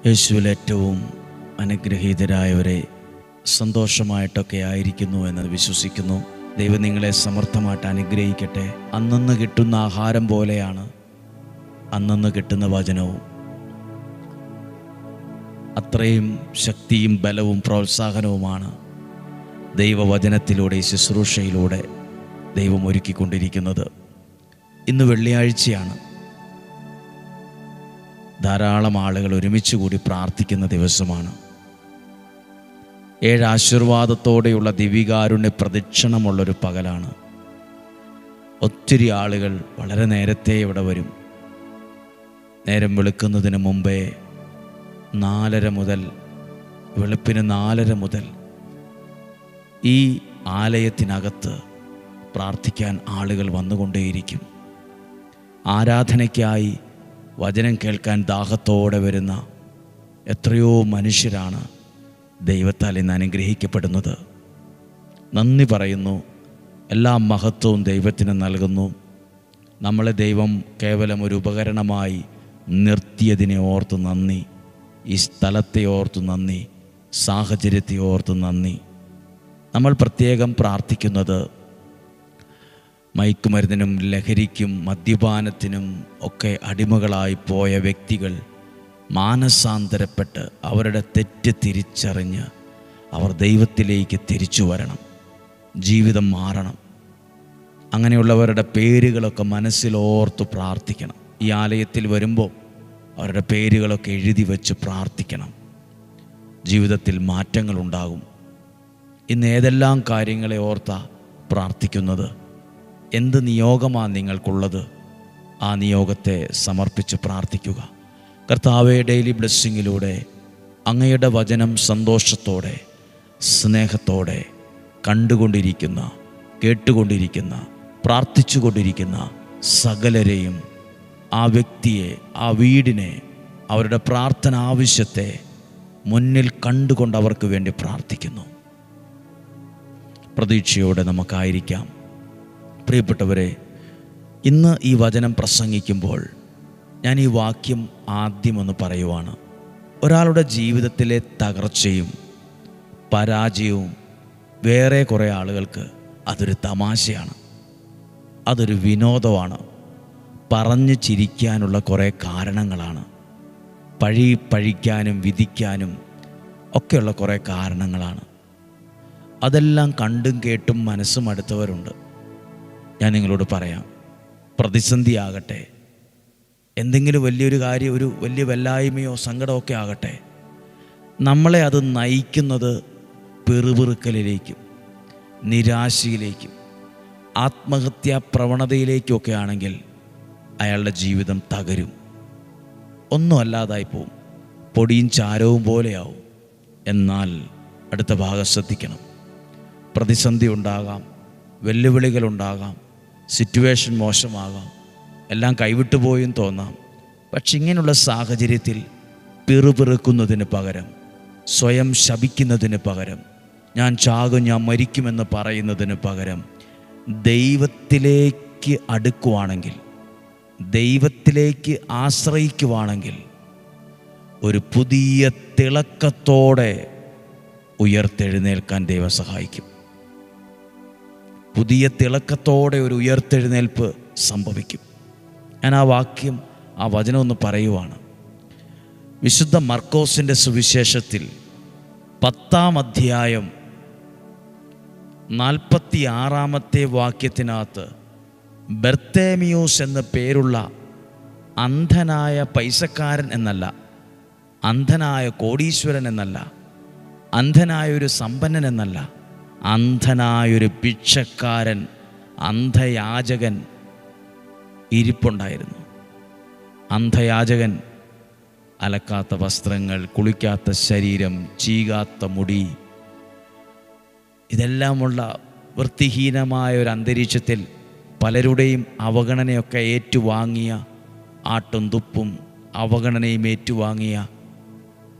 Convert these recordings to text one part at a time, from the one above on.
യേശുവിൽ ഏറ്റവും അനുഗ്രഹീതരായവരെ സന്തോഷമായിട്ടൊക്കെ ആയിരിക്കുന്നു എന്ന് വിശ്വസിക്കുന്നു. ദൈവം നിങ്ങളെ സമർത്ഥമായിട്ട് അനുഗ്രഹിക്കട്ടെ. അന്നന്ന് കിട്ടുന്ന ആഹാരം പോലെയാണ് അന്നന്ന് കിട്ടുന്ന വചനവും. അത്രയും ശക്തിയും ബലവും പ്രോത്സാഹനവുമാണ് ദൈവവചനത്തിലൂടെ, ശുശ്രൂഷയിലൂടെ ദൈവം ഒരുക്കിക്കൊണ്ടിരിക്കുന്നത്. ഇന്ന് വെള്ളിയാഴ്ചയാണ്. ധാരാളം ആളുകൾ ഒരുമിച്ച് കൂടി പ്രാർത്ഥിക്കുന്ന ദിവസമാണ്. 7 ആശീർവാദത്തോടെയുള്ള ദിവികാരുണ്യ പ്രദക്ഷിണമുള്ളൊരു പകലാണ്. ഒത്തിരി ആളുകൾ വളരെ നേരത്തെ ഇവിടെ വരും. നേരം വെളുക്കുന്നതിന് മുമ്പേ 4:30 മുതൽ, വെളുപ്പിന് 4:30 മുതൽ ഈ ആലയത്തിനകത്ത് പ്രാർത്ഥിക്കാൻ ആളുകൾ വന്നുകൊണ്ടേയിരിക്കും. ആരാധനയ്ക്കായി വചനം കേൾക്കാൻ ദാഹത്തോടെ വരുന്ന എത്രയോ മനുഷ്യരാണ് ദൈവത്താൽ ഇന്ന് അനുഗ്രഹിക്കപ്പെടുന്നത്. നന്ദി പറയുന്നു. എല്ലാ മഹത്വവും ദൈവത്തിന് നൽകുന്നു. നമ്മളെ ദൈവം കേവലം ഒരു ഉപകരണമായി നിർത്തിയതിനെ ഓർത്ത് നന്ദി. ഈ സ്ഥലത്തെ ഓർത്ത് നന്ദി. സാഹചര്യത്തെ ഓർത്ത് നന്ദി. നമ്മൾ പ്രത്യേകം പ്രാർത്ഥിക്കുന്നത് മയക്കുമരുന്നിനും ലഹരിക്കും മദ്യപാനത്തിനും ഒക്കെ അടിമകളായി പോയ വ്യക്തികൾ മാനസാന്തരപ്പെട്ട് അവരുടെ തെറ്റ് തിരിച്ചറിഞ്ഞ് അവർ ദൈവത്തിലേക്ക് തിരിച്ചു വരണം. ജീവിതം മാറണം. അങ്ങനെയുള്ളവരുടെ പേരുകളൊക്കെ മനസ്സിലോർത്ത് പ്രാർത്ഥിക്കണം. ഈ ആലയത്തിൽ വരുമ്പോൾ അവരുടെ പേരുകളൊക്കെ എഴുതി വച്ച് പ്രാർത്ഥിക്കണം. ജീവിതത്തിൽ മാറ്റങ്ങളുണ്ടാകും. ഇന്ന് ഏതെല്ലാം കാര്യങ്ങളെ ഓർത്താ പ്രാർത്ഥിക്കുന്നത്? എന്ത് നിയോഗമാണ് നിങ്ങൾക്കുള്ളത്? ആ നിയോഗത്തെ സമർപ്പിച്ച് പ്രാർത്ഥിക്കുക. കർത്താവേ, ഡെയിലി ബ്ലെസ്സിങ്ങിലൂടെ അങ്ങയുടെ വചനം സന്തോഷത്തോടെ സ്നേഹത്തോടെ കണ്ടുകൊണ്ടിരിക്കുന്ന, കേട്ടുകൊണ്ടിരിക്കുന്ന, പ്രാർത്ഥിച്ചുകൊണ്ടിരിക്കുന്ന സകലരെയും, ആ വ്യക്തിയെ, ആ വീടിനെ, അവരുടെ പ്രാർത്ഥന ആവശ്യത്തെ മുന്നിൽ കണ്ടുകൊണ്ട് അവർക്ക് വേണ്ടി പ്രാർത്ഥിക്കുന്നു. പ്രതീക്ഷയോടെ നമുക്കായിരിക്കാം. പ്രിയപ്പെട്ടവരെ, ഇന്ന് ഈ വചനം പ്രസംഗിക്കുമ്പോൾ ഞാൻ ഈ വാക്യം ആദ്യമൊന്ന് പറയുവാണ്. ഒരാളുടെ ജീവിതത്തിലെ തകർച്ചയും പരാജയവും വേറെ കുറേ ആളുകൾക്ക് അതൊരു തമാശയാണ്, അതൊരു വിനോദമാണ്, പറഞ്ഞു ചിരിക്കാനുള്ള കുറേ കാരണങ്ങളാണ്, പഴിക്കാനും വിധിക്കാനും ഒക്കെയുള്ള കുറേ കാരണങ്ങളാണ്. അതെല്ലാം കണ്ടും കേട്ടും മനസ്സും അടുത്തവരുണ്ട്. ഞാൻ നിങ്ങളോട് പറയാം, പ്രതിസന്ധിയാകട്ടെ, എന്തെങ്കിലും വലിയൊരു കാര്യം, ഒരു വലിയ വല്ലായ്മയോ സങ്കടമൊക്കെ ആകട്ടെ, നമ്മളെ അത് നയിക്കുന്നത് പെറുപിറുക്കലിലേക്കും നിരാശയിലേക്കും ആത്മഹത്യാ പ്രവണതയിലേക്കുമൊക്കെ ആണെങ്കിൽ അയാളുടെ ജീവിതം തകരും. ഒന്നും അല്ലാതായി പോവും. പൊടിയും ചാരവും പോലെയാവും. എന്നാൽ അടുത്ത ഭാഗം ശ്രദ്ധിക്കണം. പ്രതിസന്ധി ഉണ്ടാകാം, വെല്ലുവിളികളുണ്ടാകാം, സിറ്റുവേഷൻ മോശമാകാം, എല്ലാം കൈവിട്ടു പോയും തോന്നാം. പക്ഷെ ഇങ്ങനെയുള്ള സാഹചര്യത്തിൽ പിറുപിറുക്കുന്നതിന് പകരം, സ്വയം ശപിക്കുന്നതിന് പകരം, ഞാൻ ചാകും, ഞാൻ മരിക്കുമെന്ന് പറയുന്നതിന് പകരം ദൈവത്തിലേക്ക് അടുക്കുവാണെങ്കിൽ, ദൈവത്തിലേക്ക് ആശ്രയിക്കുവാണെങ്കിൽ ഒരു പുതിയ തിളക്കത്തോടെ ഉയർത്തെഴുന്നേൽക്കാൻ ദൈവം സഹായിക്കും. പുതിയ തിളക്കത്തോടെ ഒരു ഉയർത്തെഴുന്നേൽപ്പ് സംഭവിക്കും. ഞാൻ ആ വാക്യം, ആ വചനം ഒന്ന് പറയുവാണ്. വിശുദ്ധ മർക്കോസിൻ്റെ സുവിശേഷത്തിൽ 10-ാം അധ്യായം 46-ാമത്തെ വാക്യത്തിനകത്ത് ബർത്തേമിയൂസ് എന്ന പേരുള്ള അന്ധനായ പൈസക്കാരൻ എന്നല്ല, അന്ധനായ കോടീശ്വരൻ എന്നല്ല, അന്ധനായൊരു സമ്പന്നൻ എന്നല്ല, അന്ധനായൊരു ഭിക്ഷക്കാരൻ, അന്ധയാചകൻ ഇരിപ്പുണ്ടായിരുന്നു. അന്ധയാചകൻ അലക്കാത്ത വസ്ത്രങ്ങൾ, കുളിക്കാത്ത ശരീരം, ചീകാത്ത മുടി, ഇതെല്ലാമുള്ള വൃത്തിഹീനമായ ഒരു അന്തരീക്ഷത്തിൽ പലരുടെയും അവഗണനയൊക്കെ ഏറ്റുവാങ്ങിയ, ആട്ടും തുപ്പും അവഗണനയും ഏറ്റുവാങ്ങിയ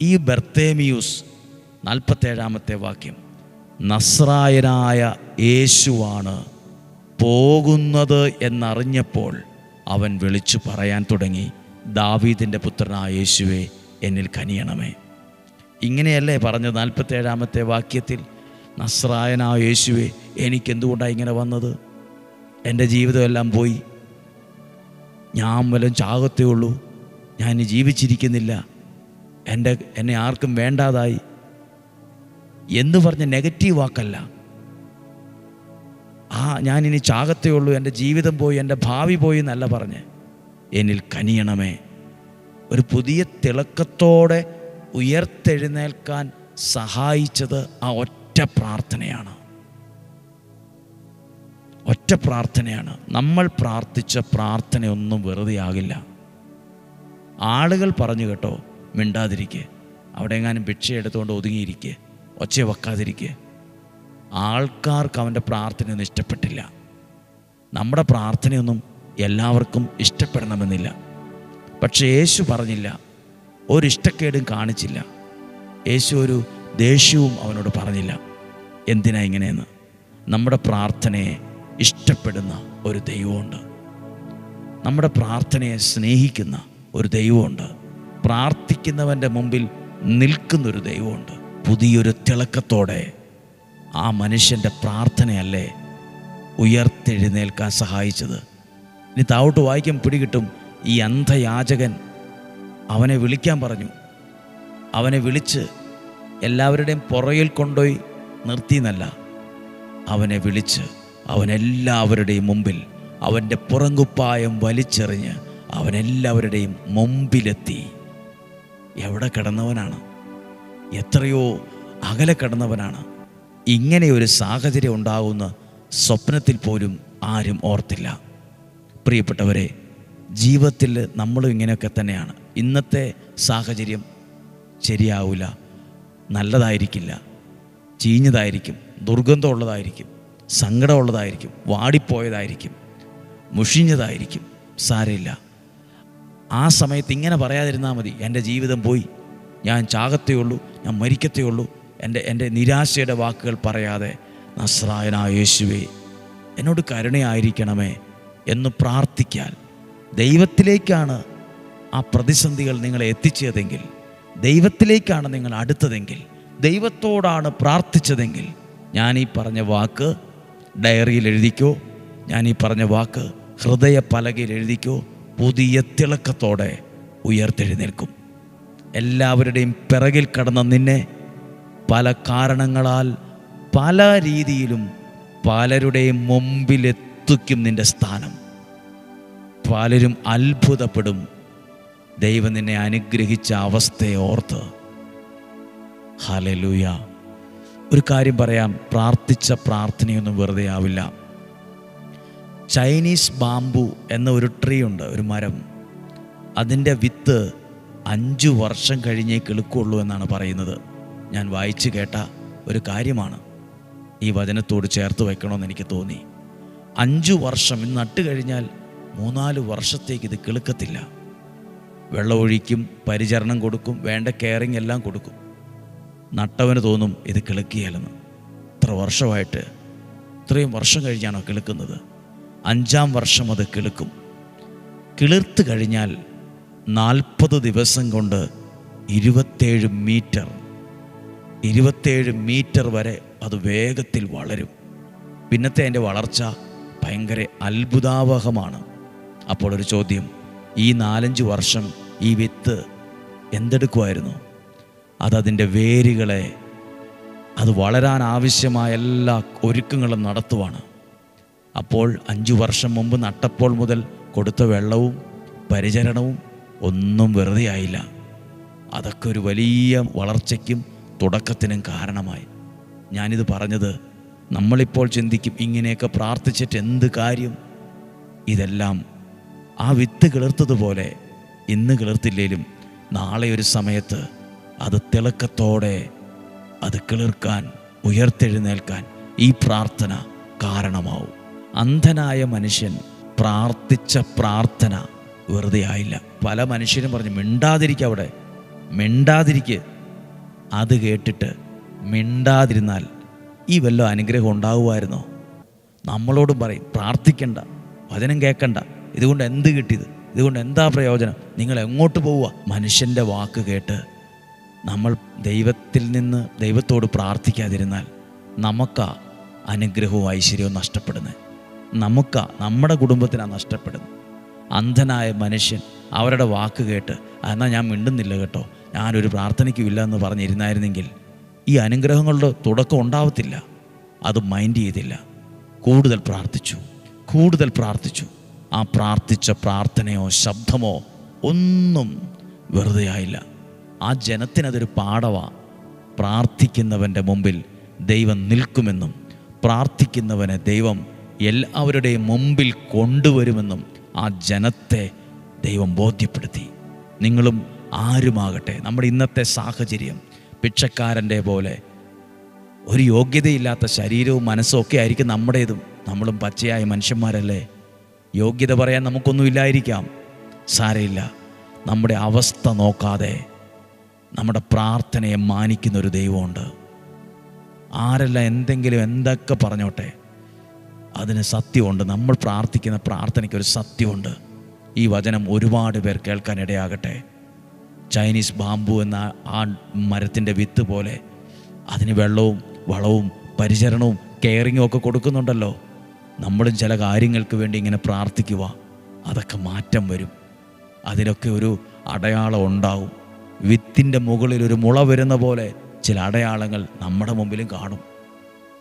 ഈ ബർത്തേമിയൂസ്, 47-ാമത്തെ വാക്യം, നസ്രായനായ യേശുവാണ് പോകുന്നത് എന്നറിഞ്ഞപ്പോൾ അവൻ വിളിച്ചു പറയാൻ തുടങ്ങി, ദാവീദിൻ്റെ പുത്രനായ യേശുവേ, എന്നിൽ കനിയണമേ. ഇങ്ങനെയല്ലേ പറഞ്ഞത് 47-ാമത്തെ വാക്യത്തിൽ, നസ്രായനായ യേശുവേ, എനിക്കെന്തുകൊണ്ടാണ് ഇങ്ങനെ വന്നത്? എൻ്റെ ജീവിതമെല്ലാം പോയി, ഞാൻ വല്ലതും ചാകത്തേ ഉള്ളൂ, ഞാൻ ഇനി ജീവിച്ചിരിക്കുന്നില്ല, എന്നെ ആർക്കും വേണ്ടാതായി എന്ന് പറഞ്ഞ നെഗറ്റീവ് വാക്കല്ല. ഞാനിനി ചാകത്തേ ഉള്ളൂ, എൻ്റെ ജീവിതം പോയി, എൻ്റെ ഭാവി പോയി എന്നല്ല പറഞ്ഞ്, എന്നിൽ കനിയണമേ. ഒരു പുതിയ തിളക്കത്തോടെ ഉയർത്തെഴുന്നേൽക്കാൻ സഹായിച്ചത് ആ ഒറ്റ പ്രാർത്ഥനയാണ്. ഒറ്റ പ്രാർത്ഥനയാണ്. നമ്മൾ പ്രാർത്ഥിച്ച പ്രാർത്ഥനയൊന്നും വെറുതെ ആകില്ല. ആളുകൾ പറഞ്ഞു കേട്ടോ, മിണ്ടാതിരിക്കുക, അവിടെ എങ്ങാനും ഭിക്ഷ എടുത്തുകൊണ്ട് ഒതുങ്ങിയിരിക്കുക, ഒച്ച വെക്കാതിരിക്കുക. ആൾക്കാർക്ക് അവൻ്റെ പ്രാർത്ഥനയൊന്നും ഇഷ്ടപ്പെട്ടില്ല. നമ്മുടെ പ്രാർത്ഥനയൊന്നും എല്ലാവർക്കും ഇഷ്ടപ്പെടണമെന്നില്ല. പക്ഷേ യേശു പറഞ്ഞില്ല, ഒരു ഇഷ്ടക്കേടും കാണിച്ചില്ല. യേശു ഒരു ദേഷ്യവും അവനോട് പറഞ്ഞില്ല. എന്തിനാ ഇങ്ങനെയെന്ന്? നമ്മുടെ പ്രാർത്ഥനയെ ഇഷ്ടപ്പെടുന്ന ഒരു ദൈവമുണ്ട്. നമ്മുടെ പ്രാർത്ഥനയെ സ്നേഹിക്കുന്ന ഒരു ദൈവമുണ്ട്. പ്രാർത്ഥിക്കുന്നവൻ്റെ മുമ്പിൽ നിൽക്കുന്നൊരു ദൈവമുണ്ട്. പുതിയൊരു തിളക്കത്തോടെ ആ മനുഷ്യൻ്റെ പ്രാർത്ഥനയല്ലേ ഉയർത്തെഴുന്നേൽക്കാൻ സഹായിച്ചത്. ഇനി താഴോട്ട് വായിക്കാൻ പിടികിട്ടും. ഈ അന്ധയാചകൻ അവനെ വിളിക്കാൻ പറഞ്ഞു. അവനെ വിളിച്ച് എല്ലാവരുടെയും പുറകിൽ കൊണ്ടുപോയി നിർത്തിയെന്നല്ല, അവനെ വിളിച്ച് അവനെല്ലാവരുടെയും മുമ്പിൽ അവൻ്റെ പുറങ്കുപ്പായം വലിച്ചെറിഞ്ഞ് അവനെല്ലാവരുടെയും മുമ്പിലെത്തി. എവിടെ കിടന്നവനാണ്? എത്രയോ അകലെ കിടന്നവനാണ്. ഇങ്ങനെ ഒരു സാഹചര്യം ഉണ്ടാകുന്ന സ്വപ്നത്തിൽ പോലും ആരും ഓർത്തില്ല. പ്രിയപ്പെട്ടവരെ, ജീവിതത്തിൽ നമ്മളും ഇങ്ങനെയൊക്കെ തന്നെയാണ്. ഇന്നത്തെ സാഹചര്യം ശരിയാവില്ല, നല്ലതായിരിക്കില്ല, ചീഞ്ഞതായിരിക്കും, ദുർഗന്ധമുള്ളതായിരിക്കും, സങ്കടമുള്ളതായിരിക്കും, വാടിപ്പോയതായിരിക്കും, മുഷിഞ്ഞതായിരിക്കും. സാരമില്ല. ആ സമയത്ത് ഇങ്ങനെ പറയാതിരുന്നാൽ മതി, എൻ്റെ ജീവിതം പോയി, ഞാൻ ചാകത്തേ ഉള്ളൂ, ഞാൻ മരിക്കത്തേ ഉള്ളൂ. എൻ്റെ നിരാശയുടെ വാക്കുകൾ പറയാതെ, നസ്രായനായ യേശുവേ, എന്നോട് കരുണയായിരിക്കണമേ എന്ന് പ്രാർത്ഥിക്കാൻ, ദൈവത്തിലേക്കാണ് ആ പ്രതിസന്ധികൾ നിങ്ങളെ എത്തിച്ചതെങ്കിൽ, ദൈവത്തിലേക്കാണ് നിങ്ങൾ അടുത്തതെങ്കിൽ, ദൈവത്തോടാണ് പ്രാർത്ഥിച്ചതെങ്കിൽ, ഞാൻ ഈ പറഞ്ഞ വാക്ക് ഡയറിയിൽ എഴുതിക്കോ, ഞാൻ ഈ പറഞ്ഞ വാക്ക് ഹൃദയ പലകയിൽ എഴുതിക്കോ. പുതിയ തിളക്കത്തോടെ ഉയർത്തെഴുന്നേൽക്കും. എല്ലാവരുടെയും പിറകിൽ കടന്ന നിന്നെ പല കാരണങ്ങളാൽ പല രീതിയിലും പലരുടെയും മുമ്പിലെത്തിക്കും നിൻ്റെ സ്ഥാനം. പലരും അത്ഭുതപ്പെടും ദൈവം നിന്നെ അനുഗ്രഹിച്ച അവസ്ഥയെ ഓർത്ത്. ഹല്ലേലൂയ. ഒരു കാര്യം പറയാം, പ്രാർത്ഥിച്ച പ്രാർത്ഥനയൊന്നും വെറുതെ ആവില്ല. ചൈനീസ് ബാംബു എന്ന ഒരു ട്രീ ഉണ്ട്, ഒരു മരം. അതിൻ്റെ വിത്ത് 5 വർഷം കഴിഞ്ഞേ കിളുക്കുള്ളൂ എന്നാണ് പറയുന്നത്. ഞാൻ വായിച്ചു കേട്ട ഒരു കാര്യമാണ്. ഈ വചനത്തോട് ചേർത്ത് വയ്ക്കണമെന്ന് എനിക്ക് തോന്നി. 5 വർഷം ഇന്ന് നട്ട് കഴിഞ്ഞാൽ 3-4 വർഷത്തേക്ക് ഇത് കിളുക്കത്തില്ല. വെള്ളമൊഴിക്കും, പരിചരണം കൊടുക്കും, വേണ്ട കെയറിങ് എല്ലാം കൊടുക്കും. നട്ടവന് തോന്നും ഇത് കിളുക്കിയാലെന്ന്. ഇത്ര വർഷമായിട്ട്, ഇത്രയും വർഷം കഴിഞ്ഞാണോ കിളുക്കുന്നത്? 5-ാം വർഷം അത് കിളുക്കും. കിളിർത്ത് കഴിഞ്ഞാൽ 40 ദിവസം കൊണ്ട് 27 മീറ്റർ വരെ അത് വേഗത്തിൽ വളരും. പിന്നത്തെ അതിൻ്റെ വളർച്ച ഭയങ്കര അത്ഭുതാവഹമാണ്. അപ്പോൾ ഒരു ചോദ്യം, ഈ 4-5 വർഷം ഈ വിത്ത് എന്തെടുക്കുമായിരുന്നു? അതതിൻ്റെ വേരുകളെ, അത് വളരാൻ ആവശ്യമായ എല്ലാ ഒരുക്കങ്ങളും നടത്തുവാണ്. അപ്പോൾ 5 വർഷം മുമ്പ് നട്ടപ്പോൾ മുതൽ കൊടുത്ത വെള്ളവും പരിചരണവും ഒന്നും വെറുതെ ആയില്ല. അതൊക്കെ ഒരു വലിയ വളർച്ചയ്ക്കും തുടക്കത്തിനും കാരണമായി. ഞാനിത് പറഞ്ഞത്, നമ്മളിപ്പോൾ ചിന്തിക്കും ഇങ്ങനെയൊക്കെ പ്രാർത്ഥിച്ചിട്ട് എന്ത് കാര്യം? ഇതെല്ലാം ആ വിത്ത് കിളിർത്തതുപോലെ ഇന്ന് കിളിർത്തില്ലേലും നാളെ ഒരു സമയത്ത് അത് തിളക്കത്തോടെ അത് കിളിർക്കാൻ, ഉയർത്തെഴുന്നേൽക്കാൻ ഈ പ്രാർത്ഥന കാരണമാവും. അന്ധനായ മനുഷ്യൻ പ്രാർത്ഥിച്ച പ്രാർത്ഥന വെറുതെ ആയില്ല. പല മനുഷ്യരും പറഞ്ഞു, മിണ്ടാതിരിക്കുക, അവിടെ മിണ്ടാതിരിക്കുക. അത് കേട്ടിട്ട് മിണ്ടാതിരുന്നാൽ ഈ വല്ല അനുഗ്രഹം ഉണ്ടാകുമായിരുന്നോ? നമ്മളോടും പറയും, പ്രാർത്ഥിക്കണ്ട, വചനം കേൾക്കണ്ട, ഇതുകൊണ്ട് എന്ത് കിട്ടിയത്? ഇതുകൊണ്ട് എന്താ പ്രയോജനം? നിങ്ങൾ എങ്ങോട്ട് പോവുക? മനുഷ്യൻ്റെ വാക്ക് കേട്ട് നമ്മൾ ദൈവത്തിൽ നിന്ന് ദൈവത്തോട് പ്രാർത്ഥിക്കാതിരുന്നാൽ നമുക്കാ അനുഗ്രഹവും ഐശ്വര്യവും നഷ്ടപ്പെടുന്നത്. നമ്മുടെ കുടുംബത്തിനാണ് നഷ്ടപ്പെടുന്നത്. അന്ധനായ മനുഷ്യൻ അവരുടെ വാക്ക് കേട്ട് എന്നാൽ ഞാൻ മിണ്ടുന്നില്ല കേട്ടോ, ഞാനൊരു പ്രാർത്ഥനയ്ക്കും ഇല്ല എന്ന് പറഞ്ഞിരുന്നായിരുന്നെങ്കിൽ ഈ അനുഗ്രഹങ്ങളുടെ തുടക്കം ഉണ്ടാവത്തില്ല. അത് മൈൻഡ് ചെയ്തില്ല. കൂടുതൽ പ്രാർത്ഥിച്ചു. ആ പ്രാർത്ഥിച്ച പ്രാർത്ഥനയോ ശബ്ദമോ ഒന്നും വെറുതെ ആയില്ല. ആ ജനത്തിനതൊരു പാഠമാണ്. പ്രാർത്ഥിക്കുന്നവൻ്റെ മുമ്പിൽ ദൈവം നിൽക്കുമെന്നും പ്രാർത്ഥിക്കുന്നവനെ ദൈവം എല്ലാവരുടെയും മുമ്പിൽ കൊണ്ടുവരുമെന്നും ആ ജനത്തെ ദൈവം ബോധ്യപ്പെടുത്തി. നിങ്ങളും ആരുമാകട്ടെ, നമ്മുടെ ഇന്നത്തെ സാഹചര്യം ഭിക്ഷക്കാരൻ്റെ പോലെ ഒരു യോഗ്യതയില്ലാത്ത ശരീരവും മനസ്സും ഒക്കെ ആയിരിക്കും നമ്മുടേതും. നമ്മളും പച്ചയായ മനുഷ്യന്മാരല്ലേ. യോഗ്യത പറയാൻ നമുക്കൊന്നുമില്ലായിരിക്കാം, സാരമില്ല. നമ്മുടെ അവസ്ഥ നോക്കാതെ നമ്മുടെ പ്രാർത്ഥനയെ മാനിക്കുന്നൊരു ദൈവമുണ്ട്. ആരെല്ലാം എന്തൊക്കെ പറഞ്ഞോട്ടെ, അതിന് സത്യമുണ്ട്. നമ്മൾ പ്രാർത്ഥിക്കുന്ന പ്രാർത്ഥനയ്ക്കൊരു സത്യമുണ്ട്. ഈ വചനം ഒരുപാട് പേർ കേൾക്കാൻ ഇടയാകട്ടെ. ചൈനീസ് ബാമ്പു എന്ന ആ മരത്തിൻ്റെ വിത്ത് പോലെ അതിന് വെള്ളവും വളവും പരിചരണവും കെയറിങ്ങും ഒക്കെ കൊടുക്കുന്നുണ്ടല്ലോ. നമ്മളും ചില കാര്യങ്ങൾക്ക് വേണ്ടി ഇങ്ങനെ പ്രാർത്ഥിക്കുക, അതൊക്കെ മാറ്റം വരും. അതിനൊക്കെ ഒരു അടയാളം ഉണ്ടാവും. വിത്തിൻ്റെ മുകളിൽ ഒരു മുള വരുന്ന പോലെ ചില അടയാളങ്ങൾ നമ്മുടെ മുമ്പിലും കാണും.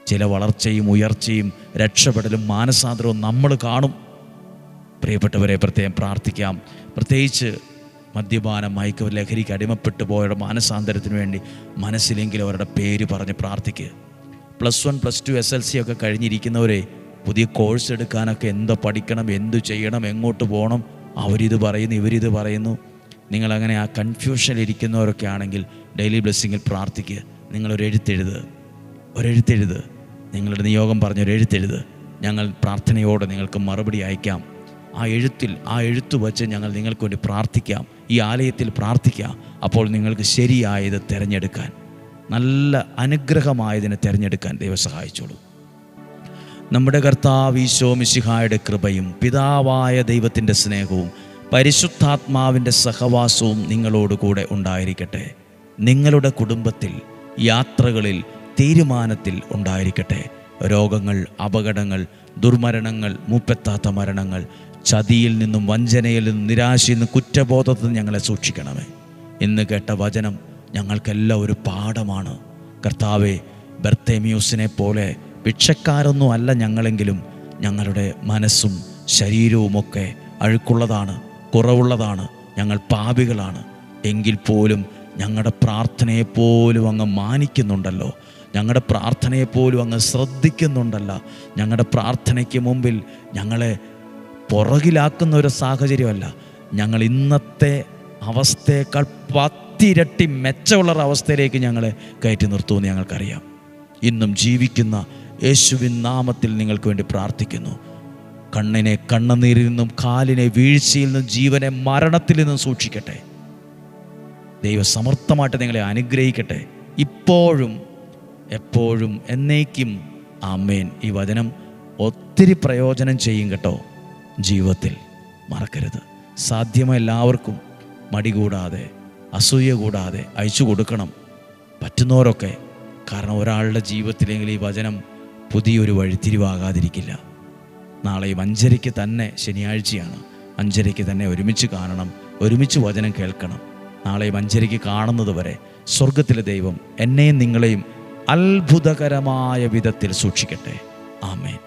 ചില വളർച്ചയും ഉയർച്ചയും രക്ഷപ്പെടലും മാനസാന്തരവും നമ്മൾ കാണും. പ്രിയപ്പെട്ടവരെ, പ്രത്യേകം പ്രാർത്ഥിക്കാം. പ്രത്യേകിച്ച് മദ്യപാനം, ലഹരിക്ക് അടിമപ്പെട്ടു പോയവരുടെ മാനസാന്തരത്തിന് വേണ്ടി മനസ്സിലെങ്കിലും അവരുടെ പേര് പറഞ്ഞ് പ്രാർത്ഥിക്കുക. +1 +2 SLC ഒക്കെ കഴിഞ്ഞിരിക്കുന്നവരെ പുതിയ കോഴ്സ് എടുക്കാനൊക്കെ എന്ത് പഠിക്കണം, എന്തു ചെയ്യണം, എങ്ങോട്ട് പോകണം, അവരിത് പറയുന്നു ഇവരിത് പറയുന്നു. നിങ്ങളങ്ങനെ ആ കൺഫ്യൂഷനിലിരിക്കുന്നവരൊക്കെ ആണെങ്കിൽ ഡെയിലി ബ്ലെസ്സിങ്ങിൽ പ്രാർത്ഥിക്കുക. ഒരെഴുത്തെഴുത്, നിങ്ങളുടെ നിയോഗം പറഞ്ഞൊരെഴുത്തെഴുത്. ഞങ്ങൾ പ്രാർത്ഥനയോടെ നിങ്ങൾക്ക് മറുപടി അയക്കാം. ആ എഴുത്ത് വച്ച് ഞങ്ങൾ നിങ്ങൾക്ക് വേണ്ടി പ്രാർത്ഥിക്കാം. ഈ ആലയത്തിൽ പ്രാർത്ഥിക്കാം. അപ്പോൾ നിങ്ങൾക്ക് ശരിയായത് തിരഞ്ഞെടുക്കാൻ, നല്ല അനുഗ്രഹമായതിനെ തിരഞ്ഞെടുക്കാൻ ദൈവം സഹായിച്ചോളൂ. നമ്മുടെ കർത്താവ് ഈശോ മിശിഹായുടെ കൃപയും പിതാവായ ദൈവത്തിൻ്റെ സ്നേഹവും പരിശുദ്ധാത്മാവിൻ്റെ സഹവാസവും നിങ്ങളോടുകൂടെ ഉണ്ടായിരിക്കട്ടെ. നിങ്ങളുടെ കുടുംബത്തിൽ, യാത്രകളിൽ, തീരുമാനത്തിൽ ഉണ്ടായിരിക്കട്ടെ. രോഗങ്ങൾ, അപകടങ്ങൾ, ദുർമരണങ്ങൾ, മൂപ്പെത്താത്ത മരണങ്ങൾ, ചതിയിൽ നിന്നും വഞ്ചനയിൽ നിന്നും നിരാശയിൽ നിന്നും കുറ്റബോധത്തിൽ നിന്ന് ഞങ്ങളെ സൂക്ഷിക്കണമേ. ഇന്ന് കേട്ട വചനം ഞങ്ങൾക്കെല്ലാം ഒരു പാഠമാണ്. കർത്താവേ, ബർത്തേമിയൂസിനെ പോലെ ഭിക്ഷക്കാരൊന്നും അല്ല ഞങ്ങളെങ്കിലും ഞങ്ങളുടെ മനസ്സും ശരീരവുമൊക്കെ അഴുക്കുള്ളതാണ്, കുറവുള്ളതാണ്, ഞങ്ങൾ പാപികളാണ്. എങ്കിൽ പോലും ഞങ്ങളുടെ പ്രാർത്ഥനയെപ്പോലും അങ്ങ് മാനിക്കുന്നുണ്ടല്ലോ, ഞങ്ങളുടെ പ്രാർത്ഥനയെപ്പോലും അങ്ങ് ശ്രദ്ധിക്കുന്നുണ്ടല്ലോ. ഞങ്ങളുടെ പ്രാർത്ഥനയ്ക്ക് മുമ്പിൽ ഞങ്ങളെ പുറകിലാക്കുന്ന ഒരു സാഹചര്യമല്ല, ഞങ്ങൾ ഇന്നത്തെ അവസ്ഥയേക്കാൾ 10 ഇരട്ടി മെച്ചമുള്ളൊരു അവസ്ഥയിലേക്ക് ഞങ്ങളെ കയറ്റി നിർത്തുമെന്ന് ഞങ്ങൾക്കറിയാം. ഇന്നും ജീവിക്കുന്ന യേശുവിൻ നാമത്തിൽ നിങ്ങൾക്ക് വേണ്ടി പ്രാർത്ഥിക്കുന്നു. കണ്ണിനെ കണ്ണുനീരിൽ നിന്നും, കാലിനെ വീഴ്ചയിൽ നിന്നും, ജീവനെ മരണത്തിൽ നിന്നും സൂക്ഷിക്കട്ടെ. ദൈവം സമർത്ഥമായിട്ട് നിങ്ങളെ അനുഗ്രഹിക്കട്ടെ, ഇപ്പോഴും എപ്പോഴും എന്നേക്കും. ആമേൻ. ഈ വചനം ഒത്തിരി പ്രയോജനം ചെയ്യും കേട്ടോ. ജീവിതത്തിൽ മറക്കരുത്. സാധ്യമായ എല്ലാവർക്കും മടി കൂടാതെ, അസൂയ കൂടാതെ അയച്ചു കൊടുക്കണം, പറ്റുന്നവരൊക്കെ. കാരണം ഒരാളുടെ ജീവിതത്തിലെങ്കിൽ ഈ വചനം പുതിയൊരു വഴിത്തിരിവാകാതിരിക്കില്ല. നാളെയും 5:30 തന്നെ, ശനിയാഴ്ചയാണ്, 5:30 തന്നെ ഒരുമിച്ച് കാണണം, ഒരുമിച്ച് വചനം കേൾക്കണം. നാളെയും 5:30 കാണുന്നത് വരെ സ്വർഗത്തിലെ ദൈവം എന്നെയും നിങ്ങളെയും അത്ഭുതകരമായ വിധത്തിൽ സൂക്ഷിക്കട്ടെ. ആമേൻ.